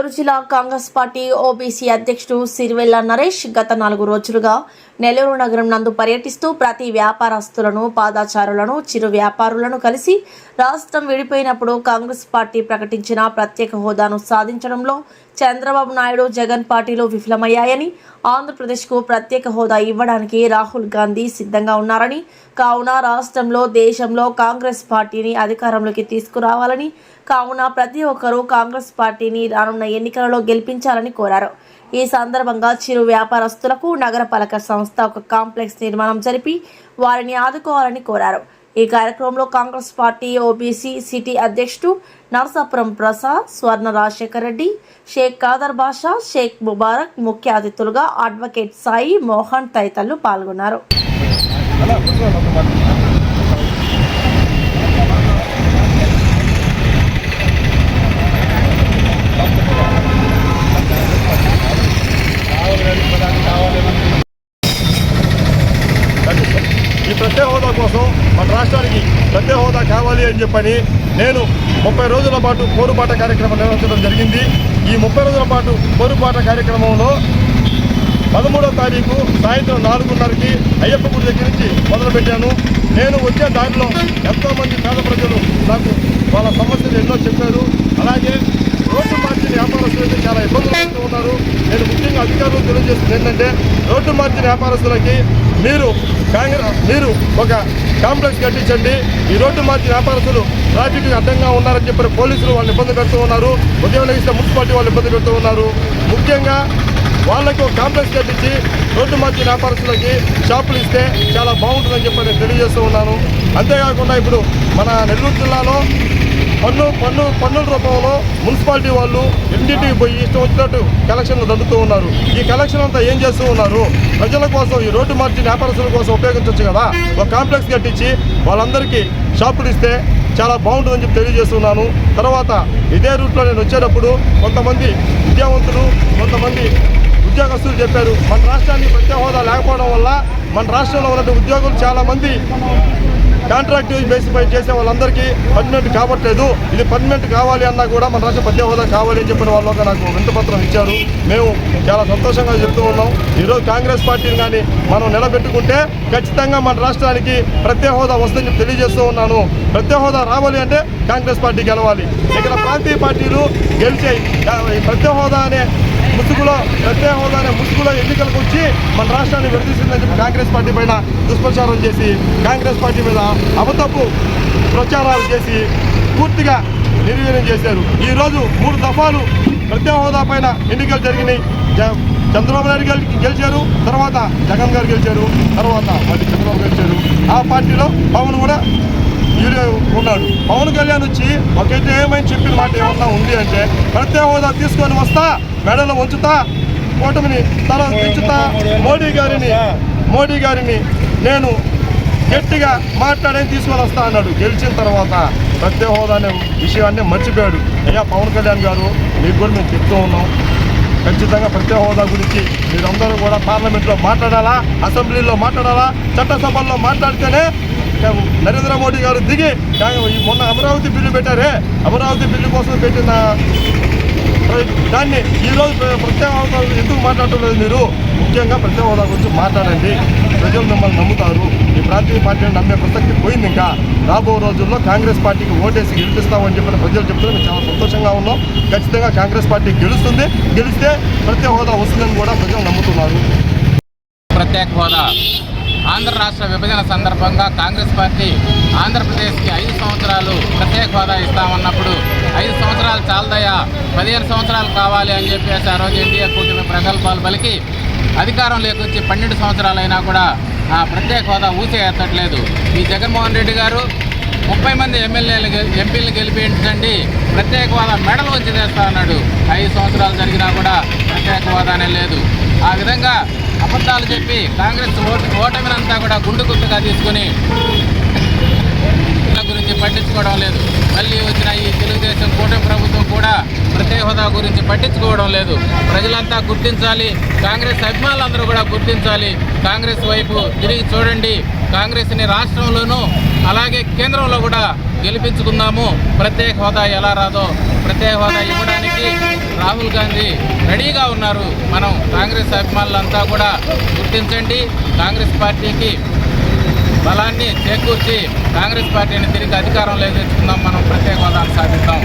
నెల్లూరు జిల్లా Congress party OBC అధ్యక్షుడు సిరివెల్ల నరేష్ గత 4 రోజులుగా నెల్లూరు నగరం నందు పర్యటిస్తూ ప్రతి వ్యాపారస్తులను, పాదచారులను, చిరు వ్యాపారులను కలిసి రాష్ట్రం విడిపోయినప్పుడు కాంగ్రెస్ పార్టీ ప్రకటించిన ప్రత్యేక హోదాను సాధించడంలో చంద్రబాబు నాయుడు, జగన్ పార్టీలు విఫలమయ్యాయని, ఆంధ్రప్రదేశ్కు ప్రత్యేక హోదా ఇవ్వడానికి రాహుల్ గాంధీ సిద్ధంగా ఉన్నారని, కావున రాష్ట్రంలో, దేశంలో కాంగ్రెస్ పార్టీని అధికారంలోకి తీసుకురావాలని, కావున ప్రతి ఒక్కరూ కాంగ్రెస్ పార్టీని రానున్న ఎన్నికలలో గెలిపించాలని కోరారు. ఈ సందర్భంగా చిరు వ్యాపారస్తులకు నగరపాలక సంస్థ ఒక కాంప్లెక్స్ నిర్మాణం జరిపి వారిని ఆదుకోవాలని కోరారు. ఈ కార్యక్రమంలో కాంగ్రెస్ పార్టీ ఓబీసీ సిటీ అధ్యక్షుడు నరసాపురం ప్రసాద్, స్వర్ణ రాజశేఖర్ రెడ్డి, షేక్ ఖాదర్ బాషా, షేక్ ముబారక్, ముఖ్య అతిథులుగా అడ్వకేట్ సాయి మోహన్ తదితరులు పాల్గొన్నారు. ఈ ప్రత్యేక హోదా కోసం మన రాష్ట్రానికి ప్రత్యేక హోదా కావాలి అని చెప్పని నేను 30 రోజుల పాటు పోరుబాట కార్యక్రమం నిర్వహించడం జరిగింది. ఈ 30 రోజుల పాటు పోరుబాట కార్యక్రమంలో 13వ తారీఖు సాయంత్రం 4:30కి అయ్యప్ప గుడి దగ్గర నుంచి మొదలుపెట్టాను. నేను వచ్చే దారిలో ఎంతోమంది పేద ప్రజలు నాకు వాళ్ళ సమస్యలు ఎన్నో చెప్పారు. అలాగే రోడ్డు మార్జిన్ వ్యాపారస్తులకి చాలా ఇబ్బందులు పడుతూ ఉన్నారు. నేను ముఖ్యంగా అధికారులు తెలియజేస్తుంది ఏంటంటే, రోడ్డు మార్జిన్ వ్యాపారస్తులకి మీరు ఒక కాంప్లెక్స్ కట్టించండి. ఈ రోడ్డు మార్జిన్ వ్యాపారస్తులు ట్రాఫిక్ అడ్డంగా ఉన్నారని చెప్పి పోలీసులు వాళ్ళు ఇబ్బంది పెడుతూ ఉన్నారు. ఉదయం లేస్తే మున్సిపాలిటీ వాళ్ళు ఇబ్బంది పెడుతూ ఉన్నారు. ముఖ్యంగా వాళ్ళకి ఒక కాంప్లెక్స్ కట్టించి రోడ్డు మార్జిన్ వ్యాపారస్తులకి షాపులు ఇస్తే చాలా బాగుంటుందని చెప్పి నేను తెలియజేస్తూ ఉన్నాను. అంతేకాకుండా ఇప్పుడు మన నెల్లూరు జిల్లాలో పన్నుల రూపంలో మున్సిపాలిటీ వాళ్ళు ఇంటింటికి పోయి ఇష్టం వచ్చినట్టు కలెక్షన్లు దండుతూ ఉన్నారు. ఈ కలెక్షన్ అంతా ఏం చేస్తూ ఉన్నారు? ప్రజల కోసం, ఈ రోడ్డు మార్జిన్ వ్యాపారస్తుల కోసం ఉపయోగించవచ్చు కదా. ఒక కాంప్లెక్స్ కట్టించి వాళ్ళందరికీ షాపులు ఇస్తే చాలా బాగుంటుందని చెప్పి తెలియజేస్తున్నాను. తర్వాత ఇదే రూట్లో నేను వచ్చేటప్పుడు కొంతమంది విద్యావంతులు, కొంతమంది ఉద్యోగస్తులు చెప్పారు, మన రాష్ట్రానికి ప్రత్యేక హోదా లేకపోవడం వల్ల మన రాష్ట్రంలో ఉన్న ఉద్యోగులు చాలామంది కాంట్రాక్ట్ బేసిపై చేసే వాళ్ళందరికీ పర్మనెంట్ కావట్లేదు. ఇది పర్మనెంట్ కావాలి అన్నా కూడా మన రాష్ట్ర ప్రత్యేక హోదా కావాలి అని చెప్పిన వాళ్ళు నాకు వింతపత్రం ఇచ్చారు. మేము చాలా సంతోషంగా చెప్తూ ఉన్నాం. ఈరోజు కాంగ్రెస్ పార్టీని కానీ మనం నిలబెట్టుకుంటే ఖచ్చితంగా మన రాష్ట్రానికి ప్రత్యేక హోదా వస్తుందని చెప్పి తెలియజేస్తూ ఉన్నాను. ప్రత్యేక హోదా రావాలి అంటే కాంగ్రెస్ పార్టీ గెలవాలి. ఇక్కడ ప్రాంతీయ పార్టీలు గెలిచాయి. ప్రత్యేక హోదా అనే ముసుగులో ఎన్నికలకు వచ్చి మన రాష్ట్రాన్ని విడదీసిందని చెప్పి కాంగ్రెస్ పార్టీ పైన దుష్ప్రచారం చేసి, కాంగ్రెస్ పార్టీ మీద అబద్ధపు ప్రచారాలు చేసి పూర్తిగా నిర్వీర్యం చేశారు. ఈరోజు 3 దఫాలు ప్రత్యేక హోదా పైన ఎన్నికలు జరిగినాయి. చంద్రబాబు నాయుడు గెలిచారు, తర్వాత జగన్ గారు గెలిచారు, తర్వాత మళ్ళీ చంద్రబాబు గెలిచారు. ఆ పార్టీలో పవన్ కూడా ఉన్నాడు. పవన్ కళ్యాణ్ వచ్చి ఒకటి ఏమైనా చెప్పిన మాట ఏమన్నా ఉంది అంటే, ప్రత్యేక హోదా తీసుకొని వస్తా, మెడలో ఉంచుతా, కూటమిని తల తెచ్చుతా, మోడీ గారిని నేను గట్టిగా మాట్లాడని తీసుకొని వస్తా అన్నాడు. గెలిచిన తర్వాత ప్రత్యేక హోదా అనే విషయాన్ని మర్చిపోయాడు. అయ్యా పవన్ కళ్యాణ్ గారు, మీకు కూడా మేము చెప్తూ ఉన్నాం, ఖచ్చితంగా ప్రత్యేక హోదా గురించి మీరందరూ కూడా పార్లమెంట్లో మాట్లాడాలా, అసెంబ్లీలో మాట్లాడాలా, చట్టసభల్లో మాట్లాడితేనే నరేంద్ర మోడీ గారు దిగి మొన్న అమరావతి బిల్లు పెట్టారే, అమరావతి బిల్లు కోసం పెట్టిన దాన్ని ఈరోజు ప్రత్యేక హోదా ఎందుకు మాట్లాడటం లేదు? మీరు ముఖ్యంగా ప్రత్యేక హోదా గురించి మాట్లాడండి. ప్రజలు మిమ్మల్ని నమ్ముతారు. ఈ ప్రాంతీయ పార్టీని నమ్మే ప్రసక్తి పోయింది. ఇంకా రాబో రోజుల్లో కాంగ్రెస్ పార్టీకి ఓటేసి గెలిపిస్తామని చెప్పిన ప్రజలు చెప్తున్నారు. మేము చాలా సంతోషంగా ఉన్నాం. ఖచ్చితంగా కాంగ్రెస్ పార్టీ గెలుస్తుంది. గెలిస్తే ప్రత్యేక హోదా వస్తుందని కూడా ప్రజలు నమ్ముతున్నారు. ప్రత్యేక హోదా ఆంధ్ర రాష్ట్ర విభజన సందర్భంగా కాంగ్రెస్ పార్టీ ఆంధ్రప్రదేశ్కి 5 సంవత్సరాలు ప్రత్యేక హోదా ఇస్తామన్నప్పుడు 5 సంవత్సరాలు చాలదయా, 15 సంవత్సరాలు కావాలి అని చెప్పేసి ఆ రోజు ఎన్డీఏ కూటమి ప్రగల్భాలు పలికి అధికారం లేకొచ్చి 12 సంవత్సరాలైనా కూడా ఆ ప్రత్యేక హోదా ఊసే ఎత్తట్లేదు. ఈ జగన్మోహన్ రెడ్డి గారు 30 మంది ఎంపీలను గెలిపించండి, ప్రత్యేక హోదా మెడలు వచ్చి తెస్తా అన్నాడు. 5 సంవత్సరాలు జరిగినా కూడా ప్రత్యేక హోదానే లేదు. ఆ విధంగా అబద్ధాలు చెప్పి కాంగ్రెస్ ఓటమినంతా కూడా గుండు గుర్తుగా తీసుకుని గురించి పట్టించుకోవడం లేదు. మళ్ళీ వచ్చిన ఈ తెలుగుదేశం కూటమి ప్రభుత్వం కూడా ప్రత్యేక హోదా గురించి పట్టించుకోవడం లేదు. ప్రజలంతా గుర్తించాలి, కాంగ్రెస్ అభిమానులందరూ కూడా గుర్తించాలి. కాంగ్రెస్ వైపు తిరిగి చూడండి. కాంగ్రెస్ని రాష్ట్రంలోనూ అలాగే కేంద్రంలో కూడా గెలిపించుకుందాము. ప్రత్యేక హోదా ఎలా రాదో ప్రత్యేక హోదా ఇవ్వడానికి రాహుల్ గాంధీ రెడీగా ఉన్నారు. మనం కాంగ్రెస్ అభిమానులంతా కూడా గుర్తించండి. కాంగ్రెస్ పార్టీకి బలాన్ని చేకూర్చి కాంగ్రెస్ పార్టీని తిరిగి అధికారంలో తెచ్చుకుందాం. మనం ప్రత్యేక హోదాను సాధిద్దాం.